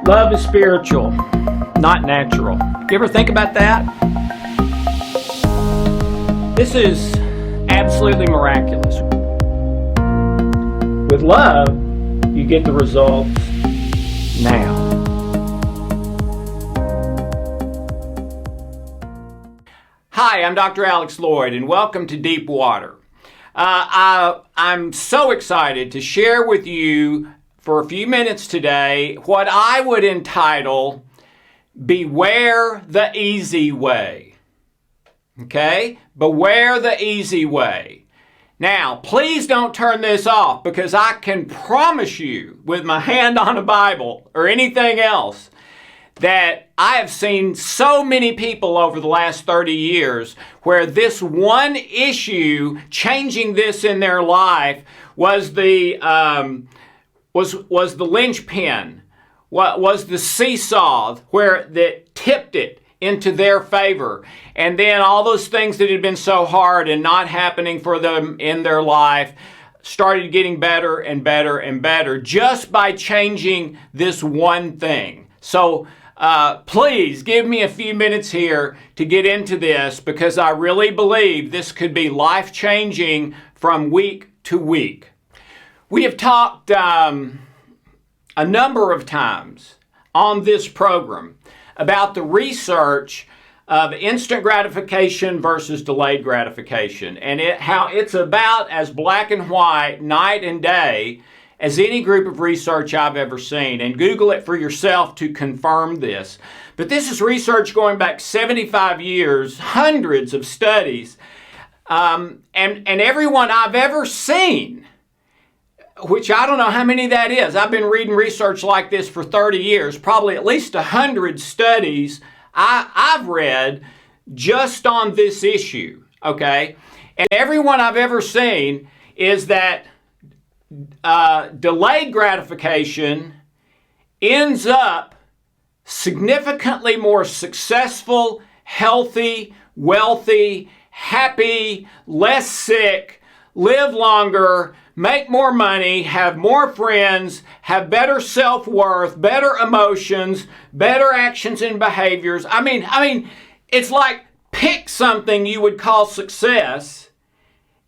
Love is spiritual, not natural. You ever think about that? This is absolutely miraculous. With love, you get the results now. Hi, I'm Dr. Alex Loyd, and welcome to Deep Water. I'm so excited to share with you for a few minutes today what I would entitle Beware the Easy Way. Okay? Beware the easy way. Now, please don't turn this off, because I can promise you with my hand on a Bible or anything else that I have seen so many people over the last 30 years where this one issue, changing this in their life, was the linchpin, was the seesaw where that tipped it into their favor. And then all those things that had been so hard and not happening for them in their life started getting better and better and better just by changing this one thing. So please give me a few minutes here to get into this, because I really believe this could be life-changing from week to week. We have talked a number of times on this program about the research of instant gratification versus delayed gratification, and how it's about as black and white, night and day, as any group of research I've ever seen. And Google it for yourself to confirm this. But this is research going back 75 years, hundreds of studies, and everyone I've ever seen, which I don't know how many that is. I've been reading research like this for 30 years, probably at least 100 studies I've read just on this issue, okay? And everyone I've ever seen is that delayed gratification ends up significantly more successful, healthy, wealthy, happy, less sick, live longer, make more money, have more friends, have better self-worth, better emotions, better actions and behaviors. I mean, it's like, pick something you would call success.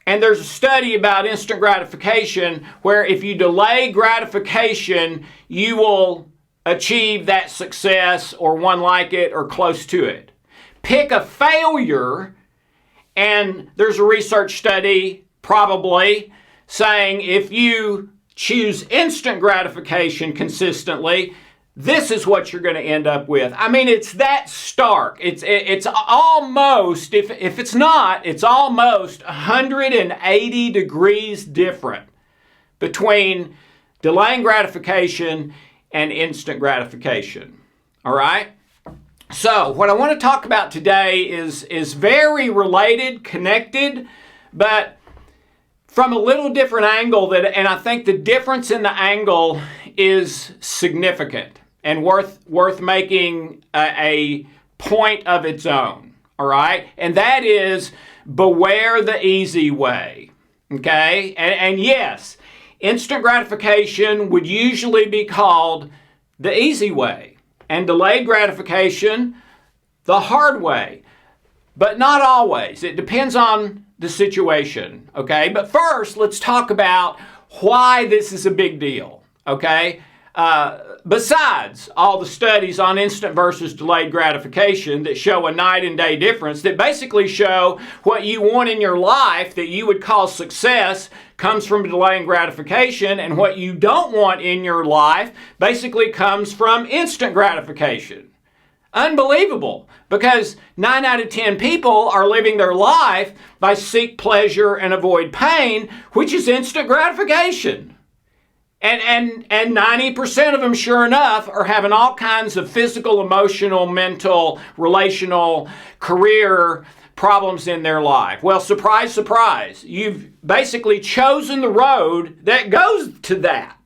And there's a study about instant gratification where if you delay gratification, you will achieve that success or one like it or close to it. Pick a failure, and there's a research study probably saying if you choose instant gratification consistently, this is what you're going to end up with. I mean, it's that stark. It's almost, if it's not, it's almost 180 degrees different between delaying gratification and instant gratification. All right? So, what I want to talk about today is very related, connected, but from a little different angle, and I think the difference in the angle is significant and worth making a point of its own, all right? And that is, beware the easy way, okay? And yes, instant gratification would usually be called the easy way, and delayed gratification the hard way, but not always. It depends on the situation, okay? But first, let's talk about why this is a big deal, okay? Besides all the studies on instant versus delayed gratification that show a night and day difference, that basically show what you want in your life that you would call success comes from delaying gratification, and what you don't want in your life basically comes from instant gratification. Unbelievable, because 9 out of 10 people are living their life by seek pleasure and avoid pain, which is instant gratification. And 90% of them, sure enough, are having all kinds of physical, emotional, mental, relational, career problems in their life. Well, surprise, surprise. You've basically chosen the road that goes to that.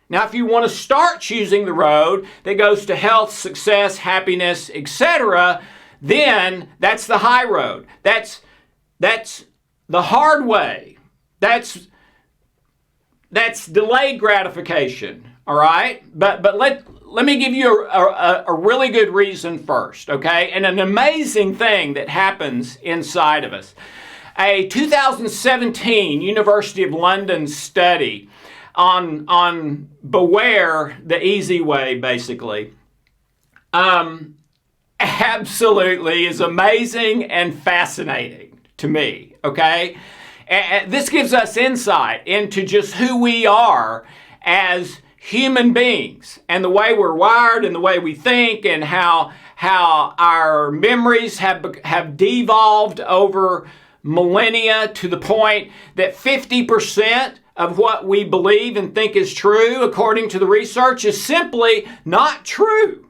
Now, if you want to start choosing the road that goes to health, success, happiness, etc., then that's the high road. That's the hard way. That's delayed gratification, all right? But let me give you a really good reason first, okay? And an amazing thing that happens inside of us. A 2017 University of London study on beware the easy way, basically, absolutely is amazing and fascinating to me, okay? And this gives us insight into just who we are as human beings and the way we're wired and the way we think and how our memories have devolved over millennia to the point that 50% of what we believe and think is true, according to the research, is simply not true,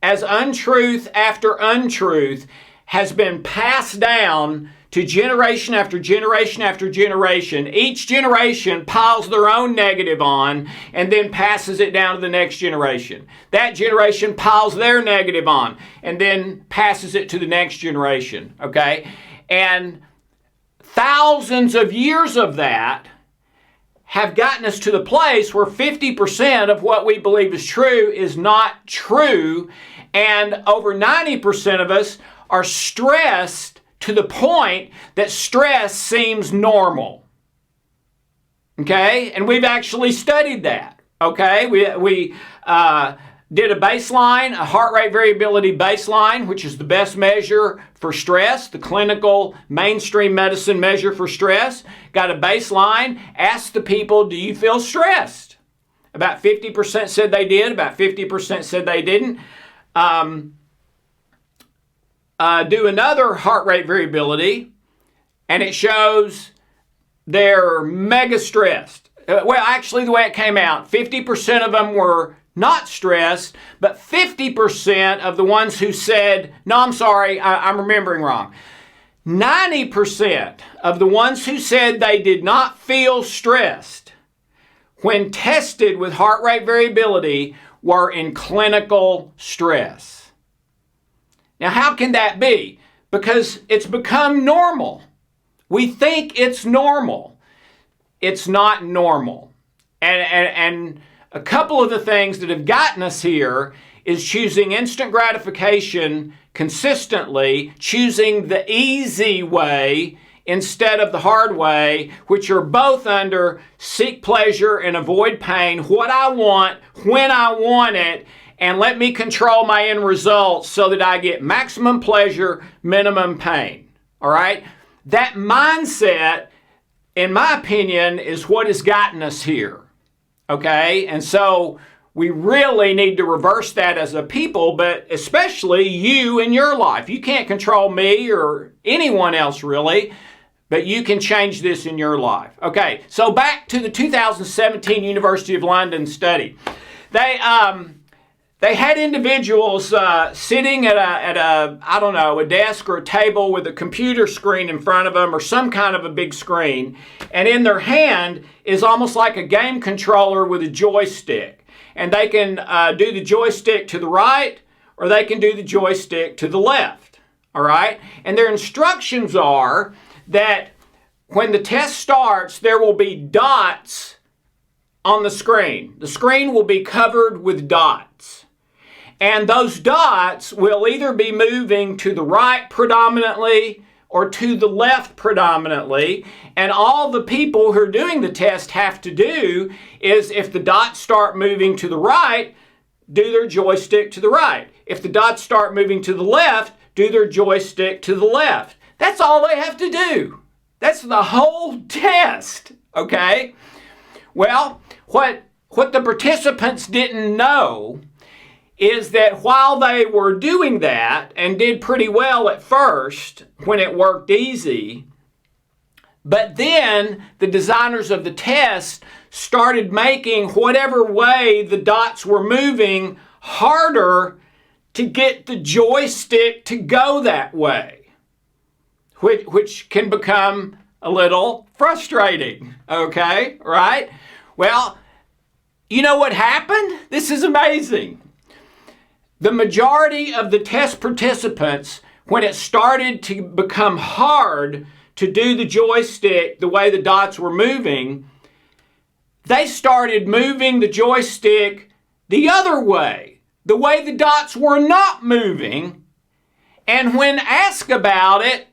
as untruth after untruth has been passed down to generation after generation after generation. Each generation piles their own negative on and then passes it down to the next generation. That generation piles their negative on and then passes it to the next generation, okay? And thousands of years of that have gotten us to the place where 50% of what we believe is true is not true, and over 90% of us are stressed to the point that stress seems normal. Okay? And we've actually studied that. Okay? We did a baseline, a heart rate variability baseline, which is the best measure for stress, the clinical mainstream medicine measure for stress. Got a baseline, asked the people, do you feel stressed? About 50% said they did, about 50% said they didn't. Do another heart rate variability, and it shows they're mega stressed. Well, actually, the way it came out, 50% of them were not stressed, but 50% of the ones who said, no, I'm sorry, I'm remembering wrong. 90% of the ones who said they did not feel stressed when tested with heart rate variability were in clinical stress. Now, how can that be? Because it's become normal. We think it's normal. It's not normal. And a couple of the things that have gotten us here is choosing instant gratification consistently, choosing the easy way instead of the hard way, which are both under seek pleasure and avoid pain, what I want, when I want it, and let me control my end results so that I get maximum pleasure, minimum pain. All right? That mindset, in my opinion, is what has gotten us here. Okay? And so we really need to reverse that as a people, but especially you in your life. You can't control me or anyone else really, but you can change this in your life. Okay, so back to the 2017 University of London study. They had individuals sitting at a desk or a table with a computer screen in front of them or some kind of a big screen, and in their hand is almost like a game controller with a joystick. And they can do the joystick to the right or they can do the joystick to the left. All right? And their instructions are that when the test starts, there will be dots on the screen. The screen will be covered with dots. And those dots will either be moving to the right predominantly or to the left predominantly. And all the people who are doing the test have to do is, if the dots start moving to the right, do their joystick to the right. If the dots start moving to the left, do their joystick to the left. That's all they have to do. That's the whole test, okay? Well, what the participants didn't know is that while they were doing that and did pretty well at first when it worked easy, but then the designers of the test started making whatever way the dots were moving harder to get the joystick to go that way, which can become a little frustrating, okay, right? Well, you know what happened? This is amazing. The majority of the test participants, when it started to become hard to do the joystick the way the dots were moving, they started moving the joystick the other way. the way the dots were not moving. And when asked about it,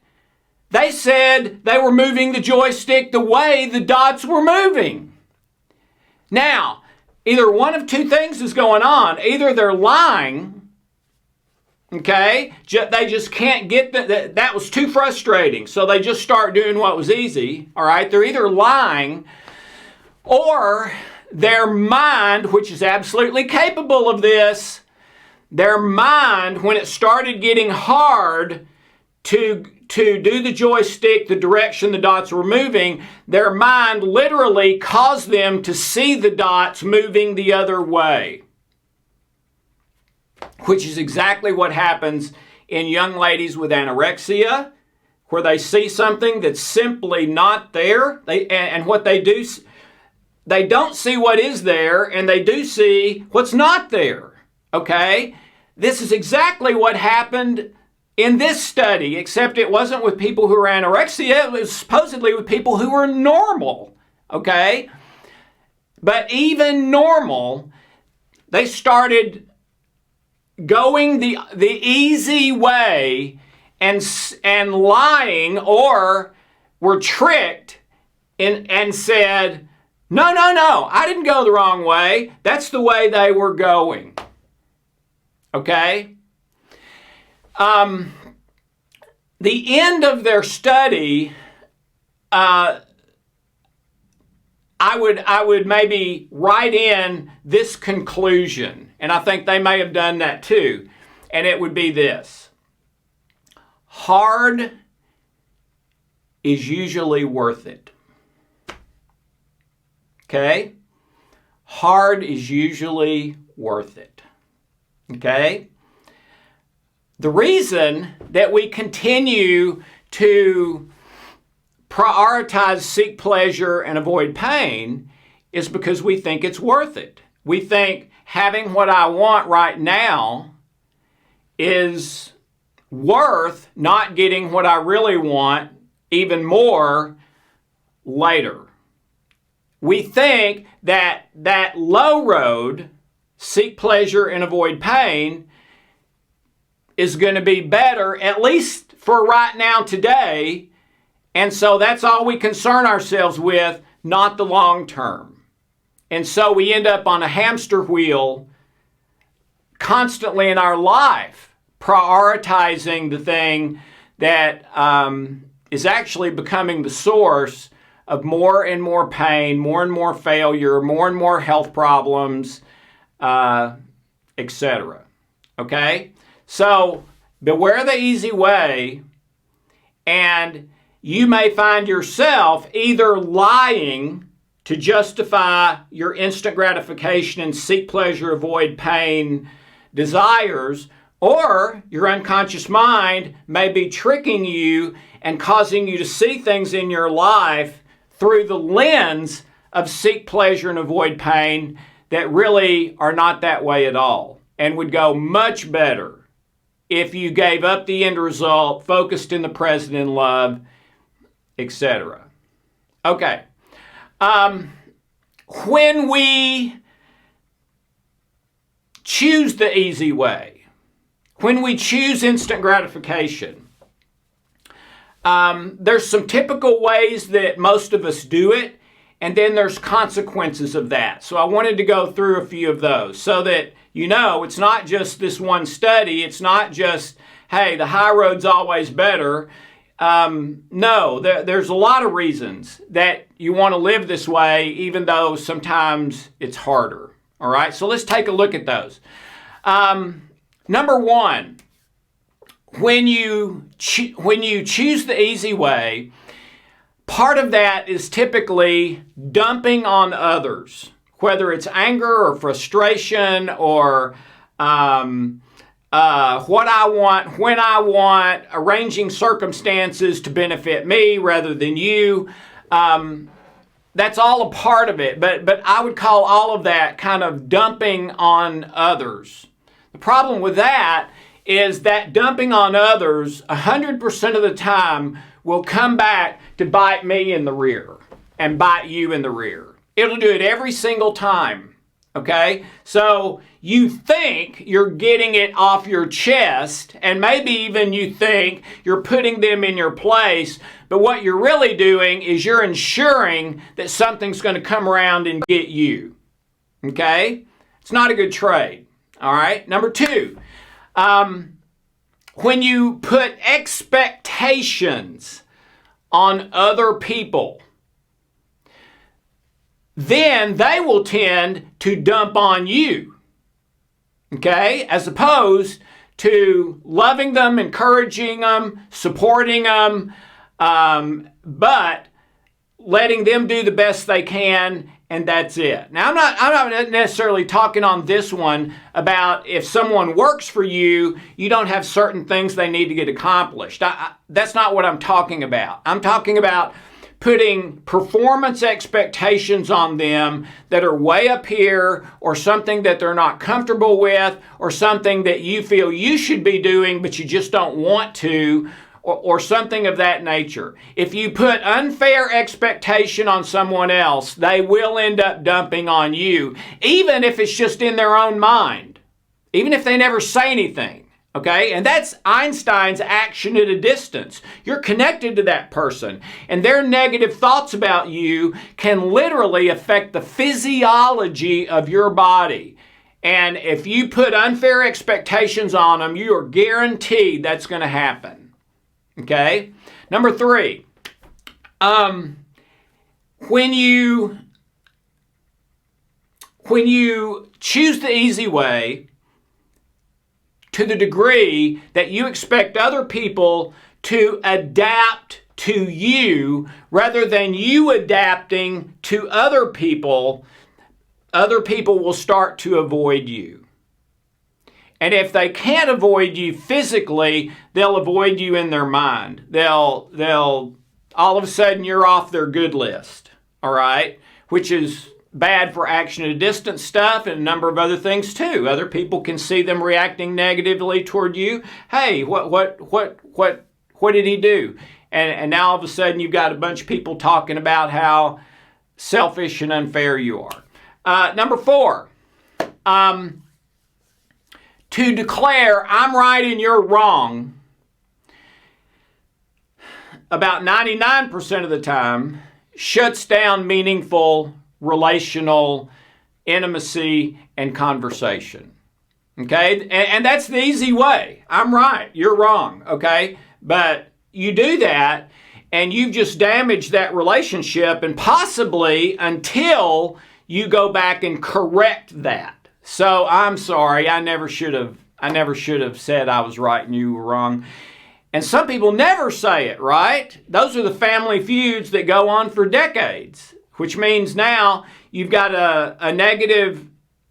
they said they were moving the joystick the way the dots were moving. Now, either one of two things is going on. Either they're lying, okay? They just can't get that was too frustrating. So they just start doing what was easy, all right? They're either lying, or their mind, which is absolutely capable of this, their mind, when it started getting hard to do the joystick the direction the dots were moving, their mind literally caused them to see the dots moving the other way, which is exactly what happens in young ladies with anorexia, where they see something that's simply not there, and what they do, they don't see what is there, and they do see what's not there, okay? This is exactly what happened in this study, except it wasn't with people who were anorexia. It was supposedly with people who were normal, okay? But even normal, they started going the easy way and lying, or were tricked and said, no, I didn't go the wrong way. That's the way they were going. Okay? The end of their study, I would maybe write in this conclusion, and I think they may have done that too, and it would be this: hard is usually worth it. Okay? Hard is usually worth it. Okay? The reason that we continue to prioritize seek pleasure and avoid pain is because we think it's worth it. We think having what I want right now is worth not getting what I really want even more later. We think that low road, seek pleasure and avoid pain, is going to be better, at least for right now today, and so that's all we concern ourselves with, not the long term. And so we end up on a hamster wheel constantly in our life, prioritizing the thing that is actually becoming the source of more and more pain, more and more failure, more and more health problems, etc. Okay? So beware the easy way, and you may find yourself either lying to justify your instant gratification and seek pleasure, avoid pain desires, or your unconscious mind may be tricking you and causing you to see things in your life through the lens of seek pleasure and avoid pain that really are not that way at all, and would go much better if you gave up the end result, focused in the present in love, etc. Okay. When we choose the easy way, when we choose instant gratification, there's some typical ways that most of us do it, and then there's consequences of that. So I wanted to go through a few of those so that you know it's not just this one study. It's not just, hey, the high road's always better. No, there's a lot of reasons that you want to live this way, even though sometimes it's harder. All right, so let's take a look at those. Number one, when you choose the easy way, part of that is typically dumping on others, whether it's anger or frustration or what I want, when I want, arranging circumstances to benefit me rather than you. That's all a part of it, but I would call all of that kind of dumping on others. The problem with that is that dumping on others 100% of the time will come back to bite me in the rear and bite you in the rear. It'll do it every single time, Okay? So you think you're getting it off your chest, and maybe even you think you're putting them in your place, but what you're really doing is you're ensuring that something's going to come around and get you. Okay? It's not a good trade. All right? Number two, when you put expectations on other people, then they will tend to dump on you, okay? As opposed to loving them, encouraging them, supporting them, but letting them do the best they can, and that's it. Now, I'm not necessarily talking on this one about if someone works for you, you don't have certain things they need to get accomplished. That's not what I'm talking about. I'm talking about putting performance expectations on them that are way up here, or something that they're not comfortable with, or something that you feel you should be doing but you just don't want to, or something of that nature. If you put unfair expectation on someone else, they will end up dumping on you, even if it's just in their own mind, even if they never say anything. Okay, and that's Einstein's action at a distance. You're connected to that person, and their negative thoughts about you can literally affect the physiology of your body. And if you put unfair expectations on them, you are guaranteed that's going to happen. Okay? Number three, when you choose the easy way, to the degree that you expect other people to adapt to you rather than you adapting to other people will start to avoid you. And if they can't avoid you physically, they'll avoid you in their mind. They'll all of a sudden you're off their good list, all right? Which is bad for action at a distance stuff and a number of other things too. Other people can see them reacting negatively toward you. Hey, what did he do? And now all of a sudden you've got a bunch of people talking about how selfish and unfair you are. Number four, to declare I'm right and you're wrong about 99% of the time shuts down meaningful relational intimacy and conversation. Okay? And that's the easy way. I'm right, you're wrong. Okay? But you do that and you've just damaged that relationship, and possibly until you go back and correct that. So I'm sorry, I never should have said I was right and you were wrong. And some people never say it, right? Those are the family feuds that go on for decades. Which means now you've got a negative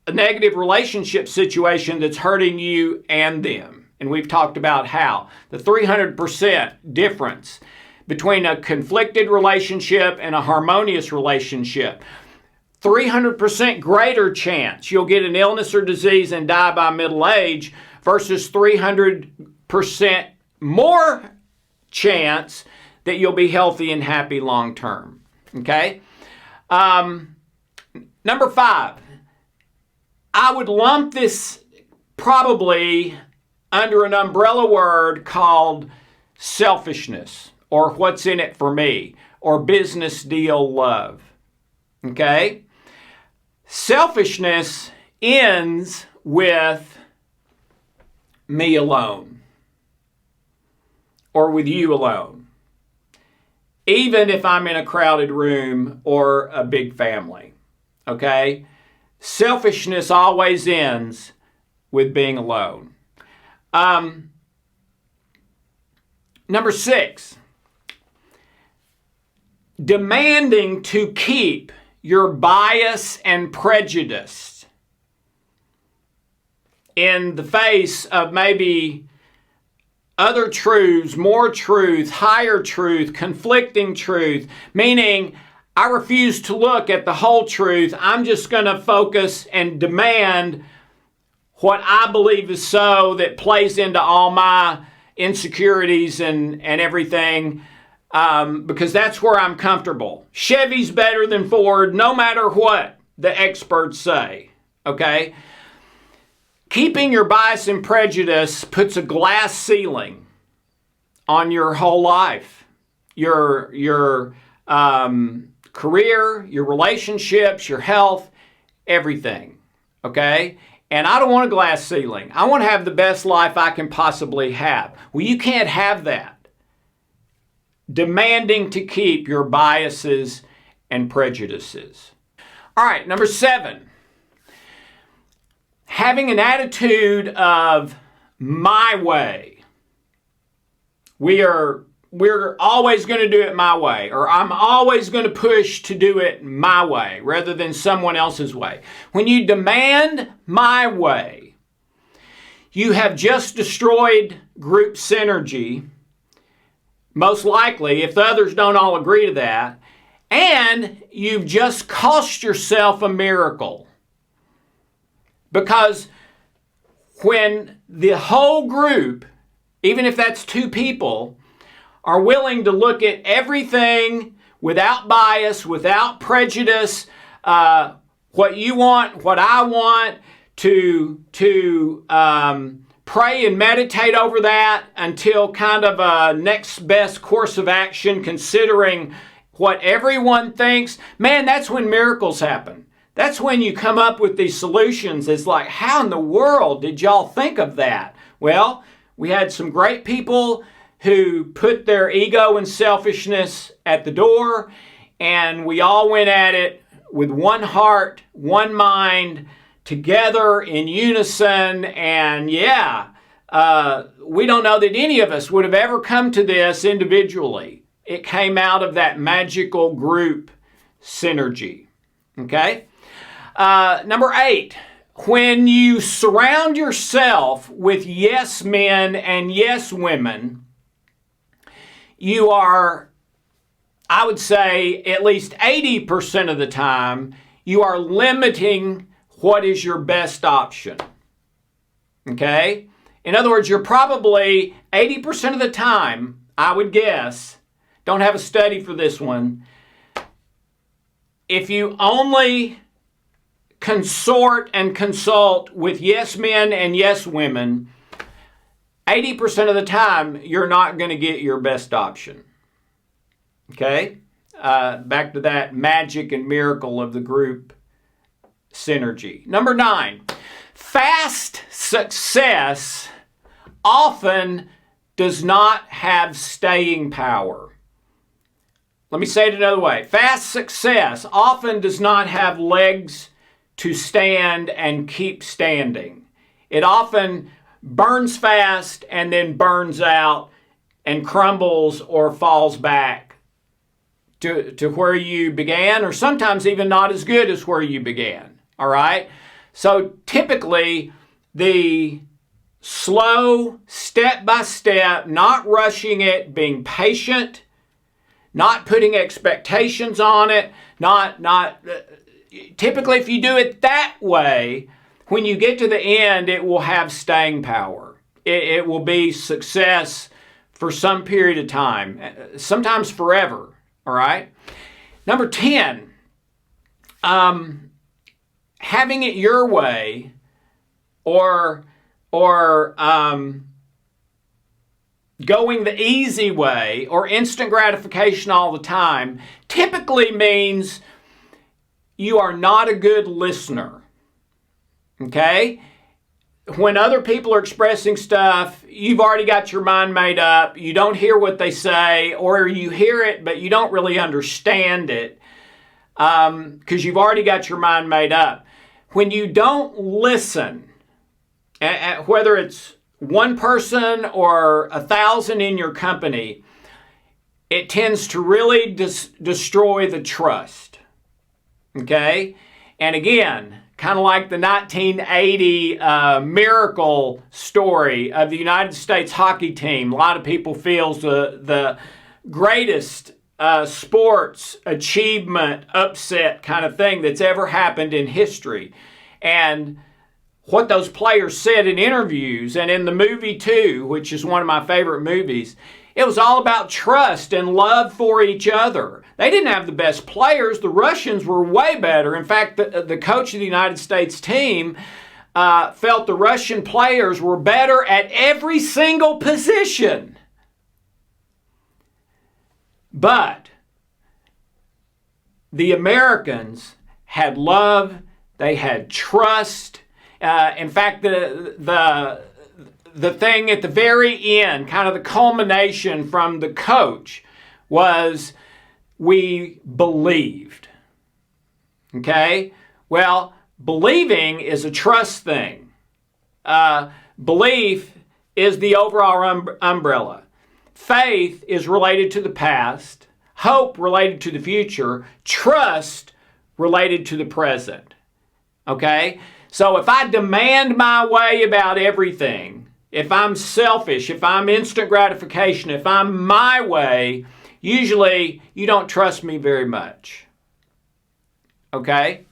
relationship situation that's hurting you and them. And we've talked about how the 300% difference between a conflicted relationship and a harmonious relationship. 300% greater chance you'll get an illness or disease and die by middle age versus 300% more chance that you'll be healthy and happy long term. Okay? Number five, I would lump this probably under an umbrella word called selfishness, or what's in it for me, or business deal love. Okay? Selfishness ends with me alone, or with you alone. Even if I'm in a crowded room or a big family, okay? Selfishness always ends with being alone. Number six, demanding to keep your bias and prejudice in the face of maybe other truths, more truth, higher truth, conflicting truth, meaning I refuse to look at the whole truth. I'm just going to focus and demand what I believe is so that plays into all my insecurities and everything, because that's where I'm comfortable. Chevy's better than Ford no matter what the experts say. okay? Keeping your bias and prejudice puts a glass ceiling on your whole life, your career, your relationships, your health, everything, okay? And I don't want a glass ceiling. I want to have the best life I can possibly have. Well, you can't have that. Demanding to keep your biases and prejudices. All right, number 7. Having an attitude of my way. We're always going to do it my way, or I'm always going to push to do it my way rather than someone else's way. When you demand my way, you have just destroyed group synergy, most likely, if the others don't all agree to that, and you've just cost yourself a miracle. Because when the whole group, even if that's 2 people, are willing to look at everything without bias, without prejudice, what you want, what I want, to pray and meditate over that until kind of a next best course of action, considering what everyone thinks, man, that's when miracles happen. That's when you come up with these solutions. It's like, how in the world did y'all think of that? Well, we had some great people who put their ego and selfishness at the door, and we all went at it with one heart, one mind, together in unison. And we don't know that any of us would have ever come to this individually. It came out of that magical group synergy. Okay? Number 8. When you surround yourself with yes men and yes women, you are, I would say, at least 80% of the time, you are limiting what is your best option. Okay? In other words, you're probably 80% of the time, I would guess, don't have a study for this one, if you only consort and consult with yes men and yes women, 80% of the time, you're not going to get your best option. Okay? Back to that magic and miracle of the group synergy. Number 9, fast success often does not have staying power. Let me say it another way. Fast success often does not have legs to stand and keep standing. It often burns fast and then burns out and crumbles or falls back to where you began, or sometimes even not as good as where you began. All right? So typically, the slow, step-by-step, not rushing it, being patient, not putting expectations on it, typically if you do it that way, when you get to the end, it will have staying power. It will be success for some period of time, sometimes forever, all right? Number 10, having it your way or going the easy way or instant gratification all the time typically means you are not a good listener. Okay? When other people are expressing stuff, you've already got your mind made up. You don't hear what they say, or you hear it, but you don't really understand it because you've already got your mind made up. When you don't listen, whether it's one person or 1,000 in your company, it tends to really destroy the trust. Okay? And again, kind of like the 1980 miracle story of the United States hockey team. A lot of people feel the greatest sports achievement, upset kind of thing that's ever happened in history. And what those players said in interviews and in the movie too, which is one of my favorite movies, It was all about trust and love for each other. They didn't have the best players. The Russians were way better. In fact, the coach of the United States team felt the Russian players were better at every single position. But the Americans had love. They had trust. In fact, the thing at the very end, kind of the culmination from the coach, was we believed. Okay? Well, believing is a trust thing. Belief is the overall umbrella. Faith is related to the past. Hope related to the future. Trust related to the present. Okay? So if I demand my way about everything, if I'm selfish, if I'm instant gratification, if I'm my way, usually you don't trust me very much. Okay?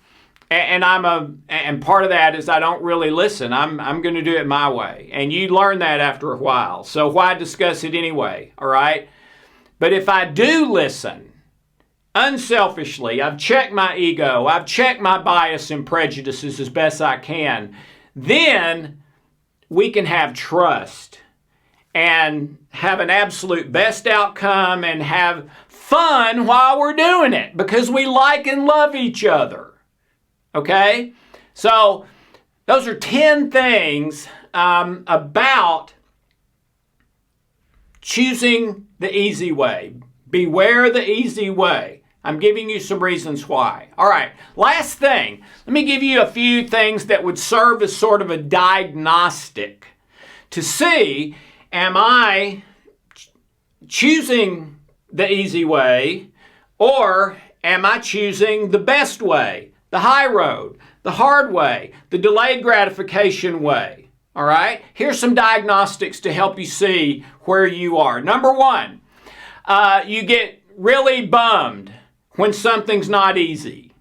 And part of that is I don't really listen. I'm going to do it my way. And you learn that after a while. So why discuss it anyway? All right? But if I do listen, unselfishly, I've checked my ego, I've checked my bias and prejudices as best I can, then we can have trust and have an absolute best outcome and have fun while we're doing it because we like and love each other. Okay? So those are 10 things about choosing the easy way. Beware the easy way. I'm giving you some reasons why. All right, last thing. Let me give you a few things that would serve as sort of a diagnostic to see, am I choosing the easy way or am I choosing the best way, the high road, the hard way, the delayed gratification way? All right, here's some diagnostics to help you see where you are. Number one, you get really bummed when something's not easy.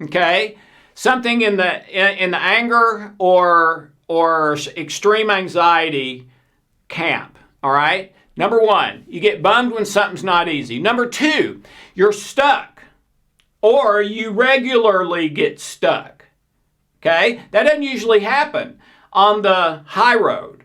Okay? Something in the anger or extreme anxiety camp. All right? Number one, you get bummed when something's not easy. Number two, you're stuck or you regularly get stuck. Okay? That doesn't usually happen on the high road,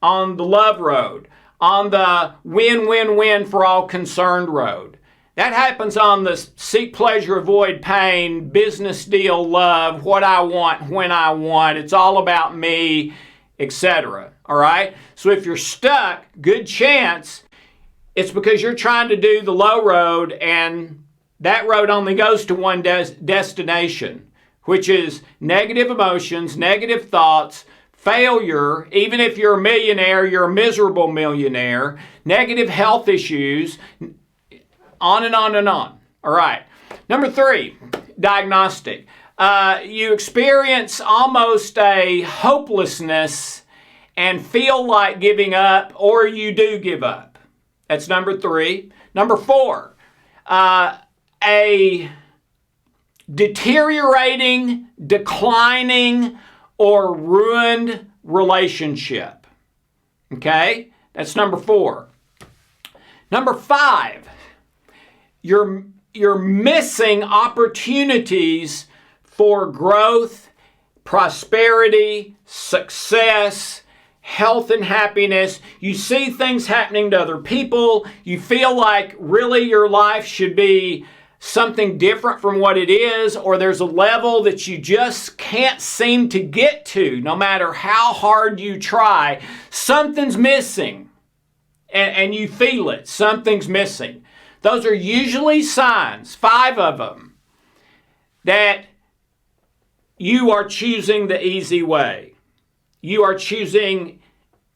on the love road, on the win-win-win for all concerned road. That happens on the seek pleasure, avoid pain, business deal, love, what I want, when I want. It's all about me, etc. All right? So if you're stuck, good chance it's because you're trying to do the low road and that road only goes to one destination, which is negative emotions, negative thoughts, failure. Even if you're a millionaire, you're a miserable millionaire, negative health issues, on and on and on. All right. Number three, diagnostic. You experience almost a hopelessness and feel like giving up, or you do give up. That's number three. Number four, a deteriorating, declining, or ruined relationship. Okay? That's number four. Number five, you're missing opportunities for growth, prosperity, success, health and happiness. You see things happening to other people. You feel like really your life should be something different from what it is, or there's a level that you just can't seem to get to no matter how hard you try. Something's missing, and you feel it. Something's missing. Those are usually signs, 5 of them, that you are choosing the easy way. You are choosing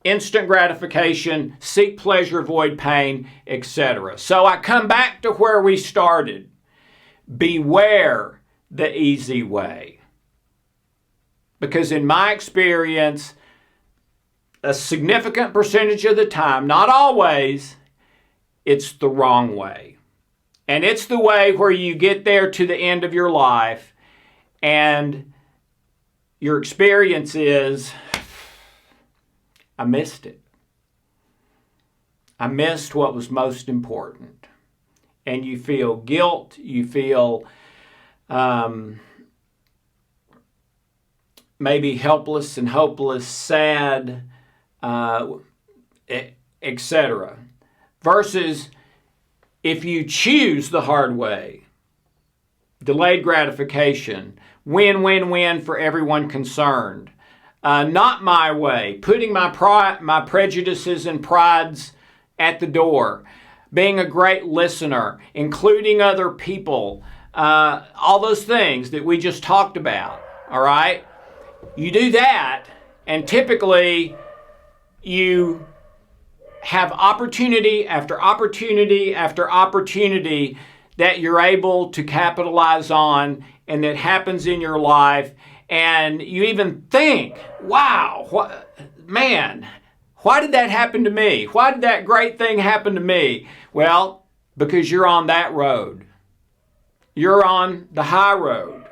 instant gratification, seek pleasure, avoid pain, etc. So I come back to where we started. Beware the easy way. Because in my experience, a significant percentage of the time, not always, it's the wrong way. And it's the way where you get there to the end of your life and your experience is, I missed it. I missed what was most important. And you feel guilt, you feel maybe helpless and hopeless, sad, etc. Versus if you choose the hard way, delayed gratification, win-win-win for everyone concerned, not my way, putting my prejudices and prides at the door, being a great listener, including other people, all those things that we just talked about, all right? You do that, and typically you have opportunity after opportunity after opportunity that you're able to capitalize on, and that happens in your life, and you even think, wow, why did that happen to me? Why did that great thing happen to me? Well, because you're on that road. You're on the high road.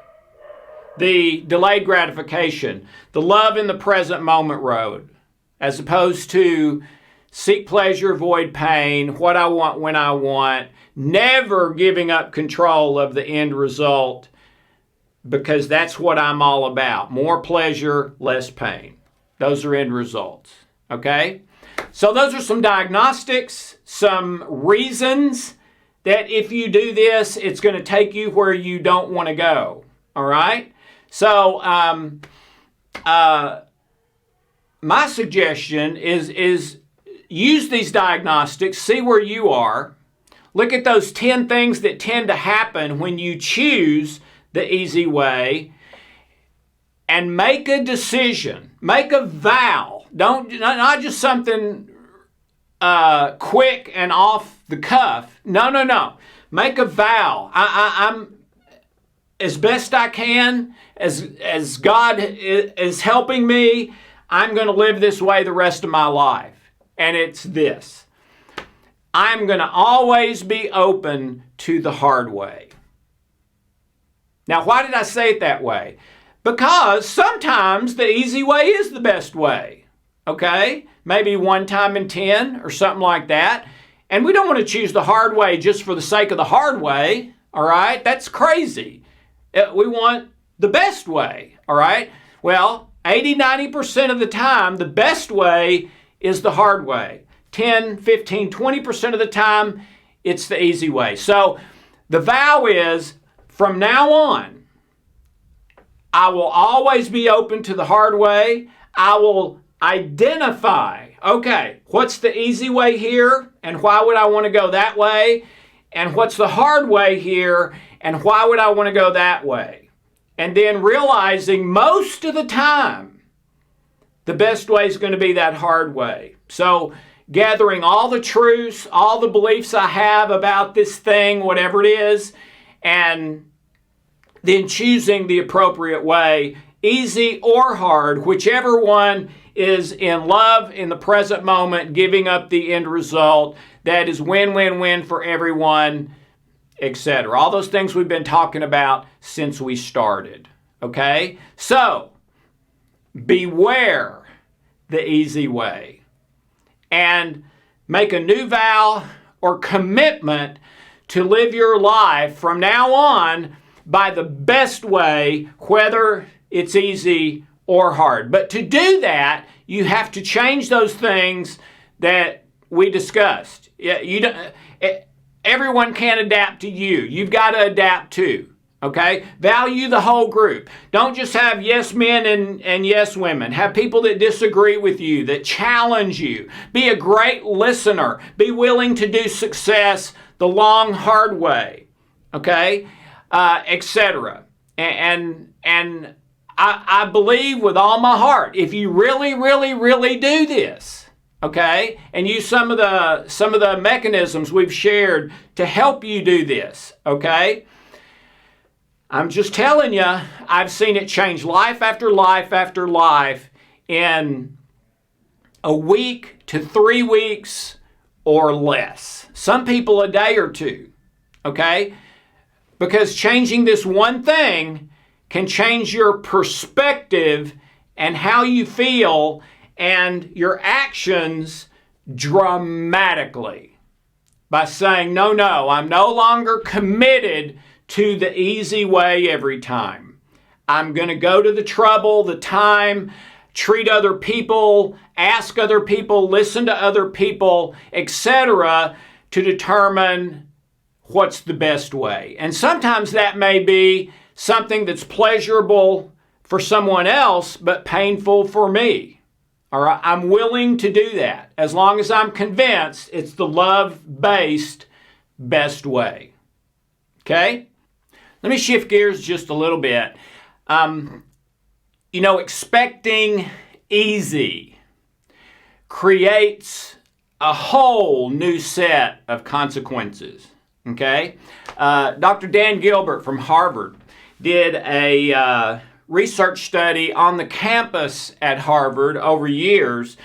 The delayed gratification, the love in the present moment road, as opposed to seek pleasure, avoid pain, what I want when I want, never giving up control of the end result, because that's what I'm all about. More pleasure, less pain. Those are end results. Okay? So those are some diagnostics, some reasons that if you do this, it's going to take you where you don't want to go. All right? So my suggestion is use these diagnostics, see where you are, look at those 10 things that tend to happen when you choose the easy way, and make a decision, make a vow. Not just something quick and off the cuff. No. Make a vow. I'm as best I can, as God is helping me, I'm going to live this way the rest of my life. And it's this: I'm going to always be open to the hard way. Now, why did I say it that way? Because sometimes the easy way is the best way, okay? Maybe 1 time in 10 or something like that. And we don't want to choose the hard way just for the sake of the hard way, all right? That's crazy. We want the best way, all right? Well, 80-90% of the time, the best way is the hard way. 10, 15, 20% of the time, it's the easy way. So the vow is, from now on, I will always be open to the hard way. I will identify, okay, what's the easy way here, and why would I want to go that way? And what's the hard way here, and why would I want to go that way? And then realizing most of the time, the best way is going to be that hard way. So gathering all the truths, all the beliefs I have about this thing, whatever it is, and then choosing the appropriate way, easy or hard, whichever one is in love in the present moment, giving up the end result, that is win-win-win for everyone, etc. All those things we've been talking about since we started. Okay? So, beware the easy way. And make a new vow or commitment to live your life from now on by the best way, whether it's easy or hard. But to do that, you have to change those things that we discussed. Everyone can't adapt to you. You've got to adapt too. Okay? Value the whole group. Don't just have yes men and yes women. Have people that disagree with you, that challenge you. Be a great listener. Be willing to do success the long, hard way. Okay? Etc. And I believe with all my heart, if you really, really, really do this, okay, and use some of the mechanisms we've shared to help you do this, okay, I'm just telling you, I've seen it change life after life after life in a week to 3 weeks or less. Some people a day or two, okay, because changing this one thing can change your perspective and how you feel and your actions dramatically by saying, no, I'm no longer committed to the easy way every time. I'm going to go to the trouble, the time, treat other people, ask other people, listen to other people, etc., to determine what's the best way. And sometimes that may be something that's pleasurable for someone else, but painful for me. All right, I'm willing to do that as long as I'm convinced it's the love-based best way. Okay? Let me shift gears just a little bit. Expecting easy creates a whole new set of consequences. Okay? Dr. Dan Gilbert from Harvard did a research study on the campus at Harvard over years,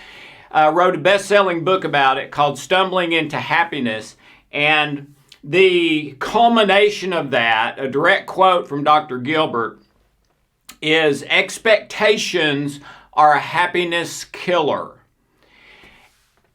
wrote a best-selling book about it called Stumbling into Happiness, and the culmination of that, a direct quote from Dr. Gilbert, is expectations are a happiness killer.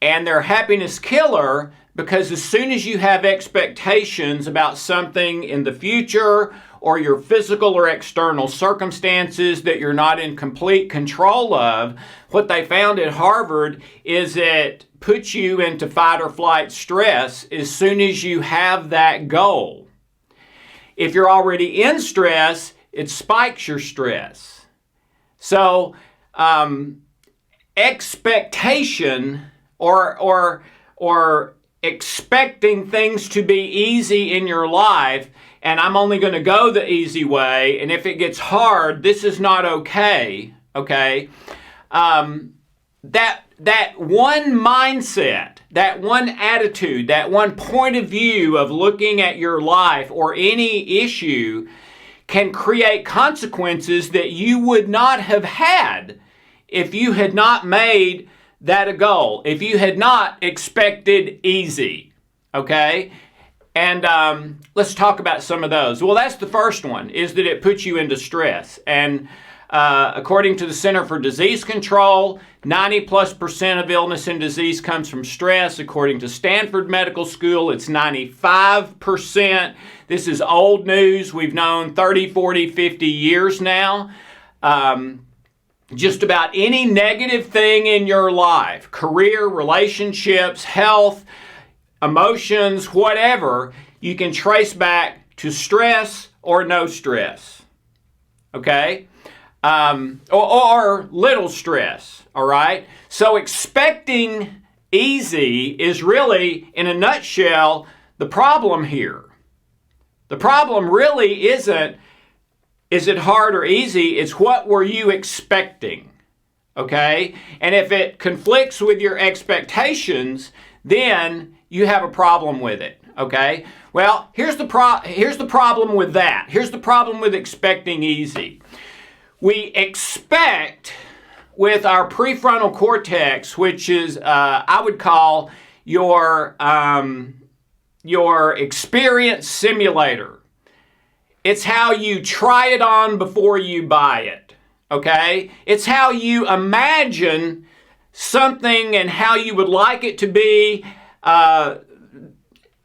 And they're a happiness killer because as soon as you have expectations about something in the future or your physical or external circumstances that you're not in complete control of, what they found at Harvard is it puts you into fight or flight stress as soon as you have that goal. If you're already in stress, it spikes your stress. So expectation or expecting things to be easy in your life, and I'm only going to go the easy way, and if it gets hard, this is not okay, okay? That one mindset, that one attitude, that one point of view of looking at your life or any issue can create consequences that you would not have had if you had not made that a goal, if you had not expected easy, okay? And let's talk about some of those. Well, that's the first one, is that it puts you into stress. And according to the Center for Disease Control, 90+% of illness and disease comes from stress. According to Stanford Medical School, it's 95%. This is old news. We've known 30, 40, 50 years now. Just about any negative thing in your life, career, relationships, health, emotions, whatever, you can trace back to stress or no stress, okay? Or little stress, all right? So expecting easy is really, in a nutshell, the problem here. The problem really isn't, is it hard or easy? It's what were you expecting, okay? And if it conflicts with your expectations, then you have a problem with it, okay? Well, here's the problem with that. Here's the problem with expecting easy. We expect with our prefrontal cortex, which is, I would call your experience simulator. It's how you try it on before you buy it, okay? It's how you imagine something and how you would like it to be,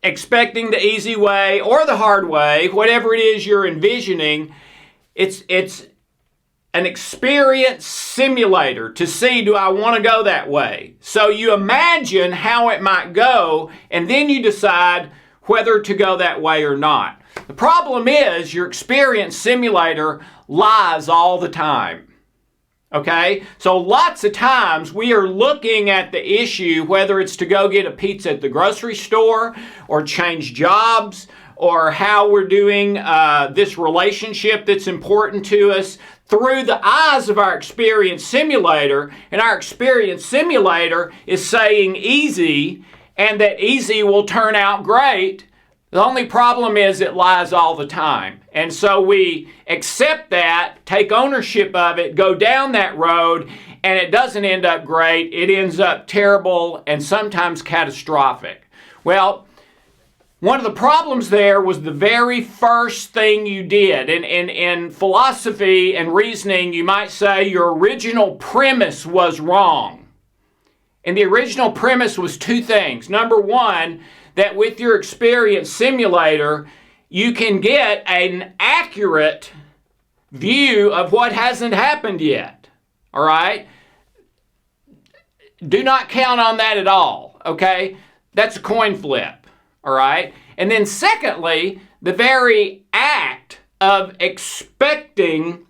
expecting the easy way or the hard way, whatever it is you're envisioning. It's an experience simulator to see, do I want to go that way? So you imagine how it might go, and then you decide whether to go that way or not. The problem is your experience simulator lies all the time. Okay? So lots of times we are looking at the issue, whether it's to go get a pizza at the grocery store or change jobs or how we're doing this relationship that's important to us, through the eyes of our experience simulator, and our experience simulator is saying easy, and that easy will turn out great. The only problem is it lies all the time. And so we accept that, take ownership of it, go down that road, and it doesn't end up great. It ends up terrible and sometimes catastrophic. Well, one of the problems there was the very first thing you did. In philosophy and reasoning, you might say your original premise was wrong. And the original premise was two things. Number one, that with your experience simulator, you can get an accurate view of what hasn't happened yet. All right? Do not count on that at all, okay? That's a coin flip, all right? And then secondly, the very act of expecting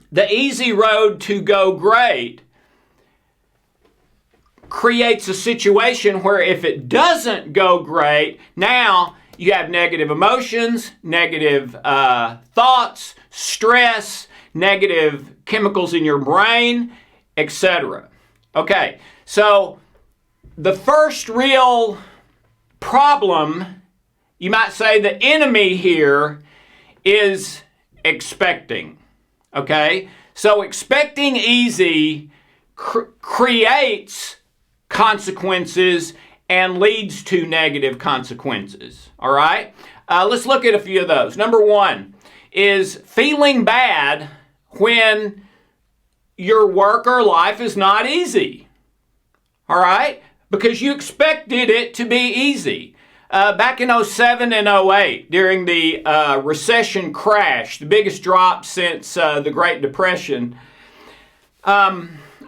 the easy road to go great creates a situation where if it doesn't go great, now you have negative emotions, negative thoughts, stress, negative chemicals in your brain, etc. Okay, so the first real problem, you might say the enemy here, is expecting. Okay, so expecting easy creates consequences and leads to negative consequences. All right, let's look at a few of those. Number one is feeling bad when your work or life is not easy. All right, because you expected it to be easy. Back in 07 and 08, during the recession crash, the biggest drop since the Great Depression,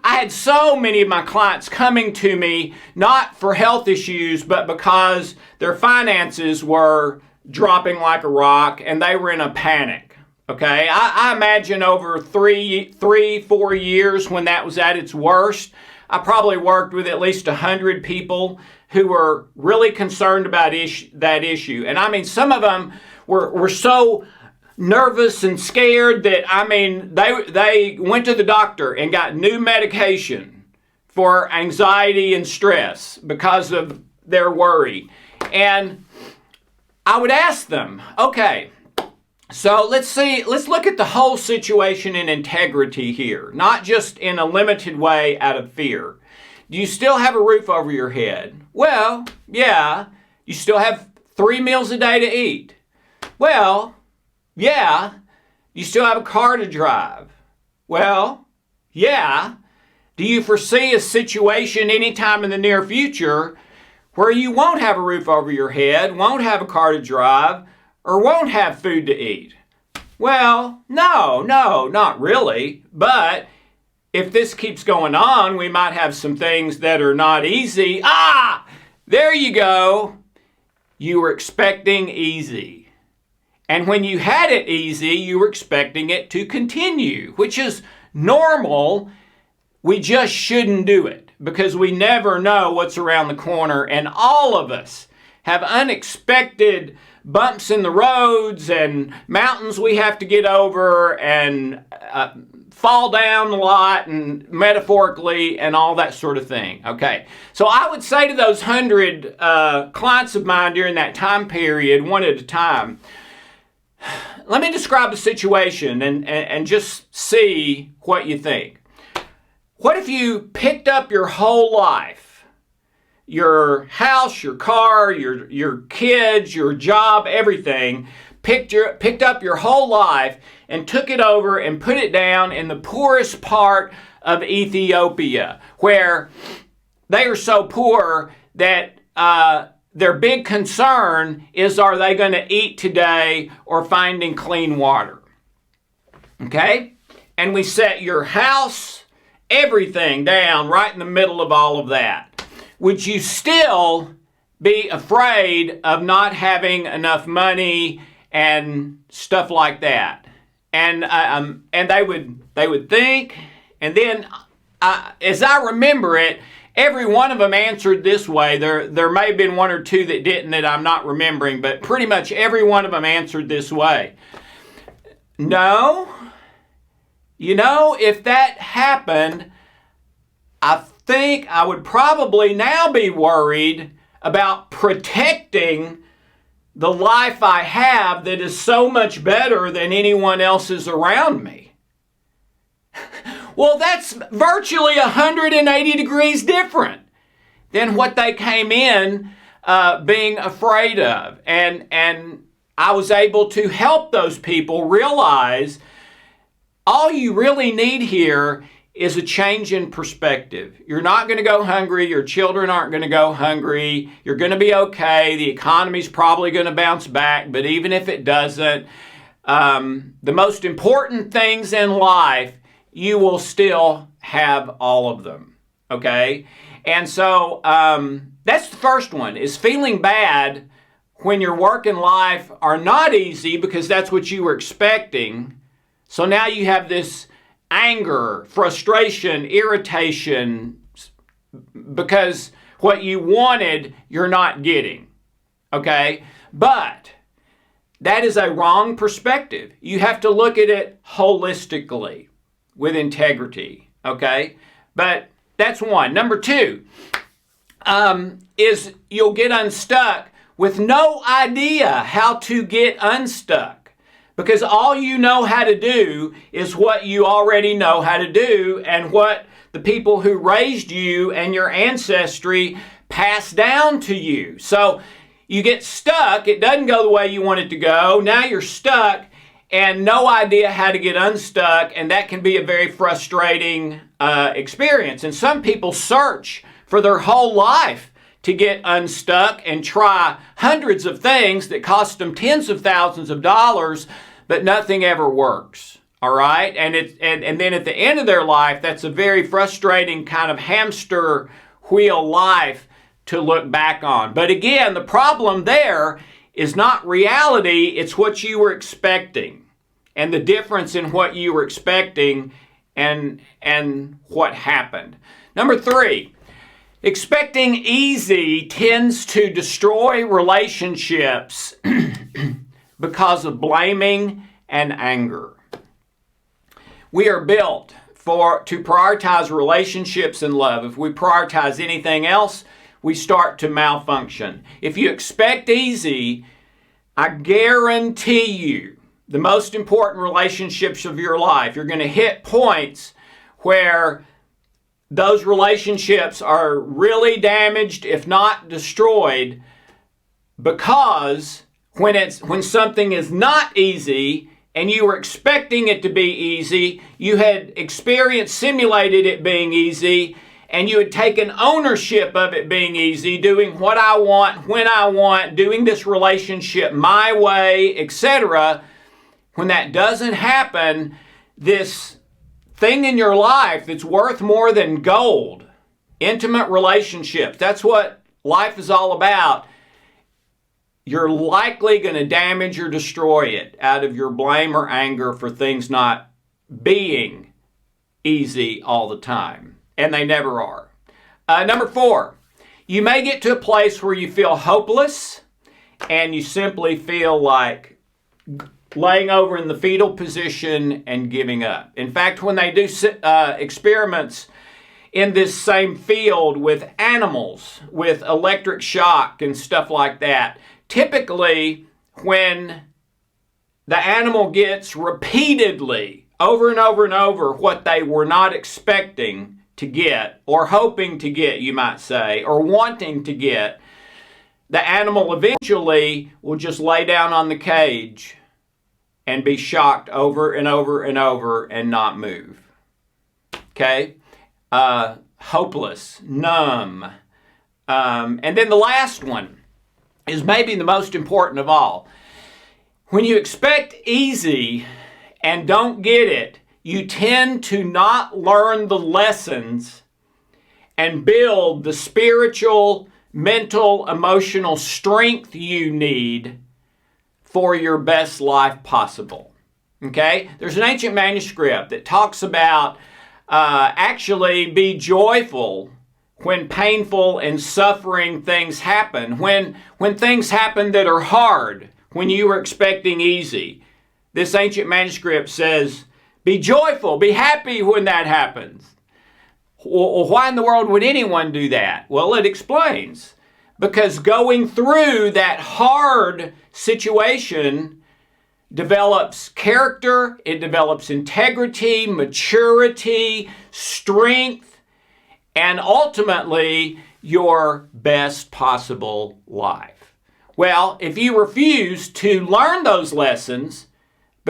I had so many of my clients coming to me, not for health issues, but because their finances were dropping like a rock and they were in a panic. Okay, I imagine over 4 years when that was at its worst, I probably worked with at least 100 people who were really concerned about that issue. And I mean, some of them were so nervous and scared that, I mean, they went to the doctor and got new medication for anxiety and stress because of their worry. And I would ask them, okay, so let's look at the whole situation in integrity here, not just in a limited way out of fear. Do you still have a roof over your head? Well, yeah. You still have 3 meals a day to eat? Well, yeah. You still have a car to drive? Well, yeah. Do you foresee a situation anytime in the near future where you won't have a roof over your head, won't have a car to drive, or won't have food to eat? Well, no, not really. But if this keeps going on, we might have some things that are not easy. There you go. You were expecting easy. And when you had it easy, you were expecting it to continue, which is normal. We just shouldn't do it because we never know what's around the corner. And all of us have unexpected bumps in the roads and mountains we have to get over and fall down a lot, and metaphorically and all that sort of thing. Okay, so I would say to those 100 clients of mine during that time period, one at a time, let me describe the situation and just see what you think. What if you picked up your whole life, your house, your car, your kids, your job, everything, picked up your whole life and took it over and put it down in the poorest part of Ethiopia, where they are so poor that their big concern is, are they going to eat today or finding clean water? Okay? And we set your house, everything down right in the middle of all of that. Would you still be afraid of not having enough money and stuff like that? And they would think, and then as I remember it, every one of them answered this way. There may have been one or two that didn't that I'm not remembering, but pretty much every one of them answered this way. No. You know, if that happened, I think I would probably now be worried about protecting the life I have that is so much better than anyone else's around me. Well, that's virtually 180 degrees different than what they came in being afraid of. And I was able to help those people realize all you really need here is a change in perspective. You're not going to go hungry. Your children aren't going to go hungry. You're going to be okay. The economy's probably going to bounce back, but even if it doesn't, the most important things in life, you will still have all of them, okay? And so that's the first one, is feeling bad when your work and life are not easy because that's what you were expecting. So now you have this anger, frustration, irritation because what you wanted, you're not getting, okay? But that is a wrong perspective. You have to look at it holistically with integrity, okay? But that's one. Number two is you'll get unstuck with no idea how to get unstuck, because all you know how to do is what you already know how to do and what the people who raised you and your ancestry passed down to you. So you get stuck, it doesn't go the way you want it to go, now you're stuck and no idea how to get unstuck, and that can be a very frustrating experience. And some people search for their whole life to get unstuck and try hundreds of things that cost them tens of thousands of dollars, but nothing ever works. All right? And then at the end of their life, that's a very frustrating kind of hamster wheel life to look back on. But again, the problem there is not reality, it's what you were expecting. And the difference in what you were expecting and what happened. Number three, expecting easy tends to destroy relationships because of blaming and anger. We are built to prioritize relationships and love. If we prioritize anything else, we start to malfunction. If you expect easy, I guarantee you, the most important relationships of your life, you're going to hit points where those relationships are really damaged, if not destroyed, because when something is not easy and you were expecting it to be easy, you had simulated it being easy, and you had taken ownership of it being easy, doing what I want, when I want, doing this relationship my way, etc. When that doesn't happen, this thing in your life that's worth more than gold, intimate relationships, that's what life is all about. You're likely going to damage or destroy it out of your blame or anger for things not being easy all the time. And they never are. Number four, you may get to a place where you feel hopeless and you simply feel like laying over in the fetal position and giving up. In fact, when they do experiments in this same field with animals, with electric shock and stuff like that, typically when the animal gets repeatedly, over and over and over, what they were not expecting to get, or hoping to get, you might say, or wanting to get, the animal eventually will just lay down on the cage and be shocked over and over and over and not move. Okay? Hopeless, numb. And then the last one is maybe the most important of all. When you expect easy and don't get it, you tend to not learn the lessons and build the spiritual, mental, emotional strength you need for your best life possible. Okay? There's an ancient manuscript that talks about actually be joyful when painful and suffering things happen. When things happen that are hard, when you were expecting easy. This ancient manuscript says, be joyful, be happy when that happens. Well, why in the world would anyone do that? Well, it explains. Because going through that hard situation develops character, it develops integrity, maturity, strength, and ultimately your best possible life. Well, if you refuse to learn those lessons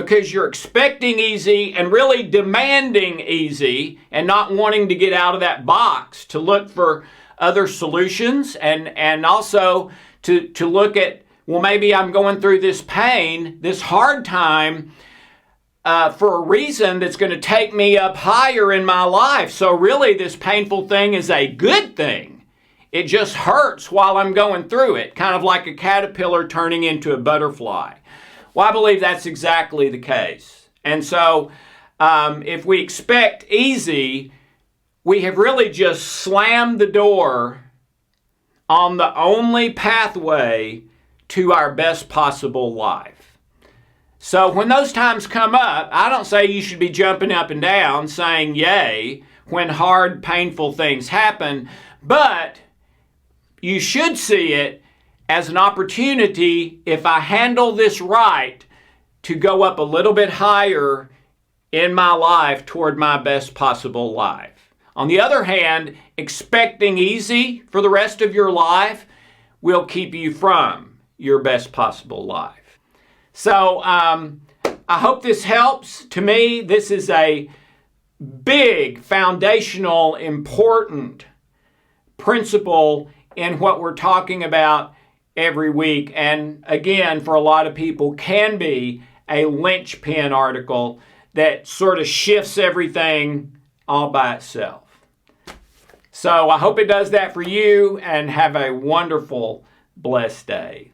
because you're expecting easy and really demanding easy and not wanting to get out of that box to look for other solutions and also to look at, well, maybe I'm going through this pain, this hard time for a reason that's going to take me up higher in my life. So really this painful thing is a good thing. It just hurts while I'm going through it, kind of like a caterpillar turning into a butterfly. Well, I believe that's exactly the case. And so if we expect easy, we have really just slammed the door on the only pathway to our best possible life. So when those times come up, I don't say you should be jumping up and down saying yay when hard, painful things happen, but you should see it as an opportunity, if I handle this right, to go up a little bit higher in my life toward my best possible life. On the other hand, expecting easy for the rest of your life will keep you from your best possible life. So I hope this helps. To me, this is a big, foundational, important principle in what we're talking about every week. And again, for a lot of people, can be a linchpin article that sort of shifts everything all by itself. So I hope it does that for you, and have a wonderful, blessed day.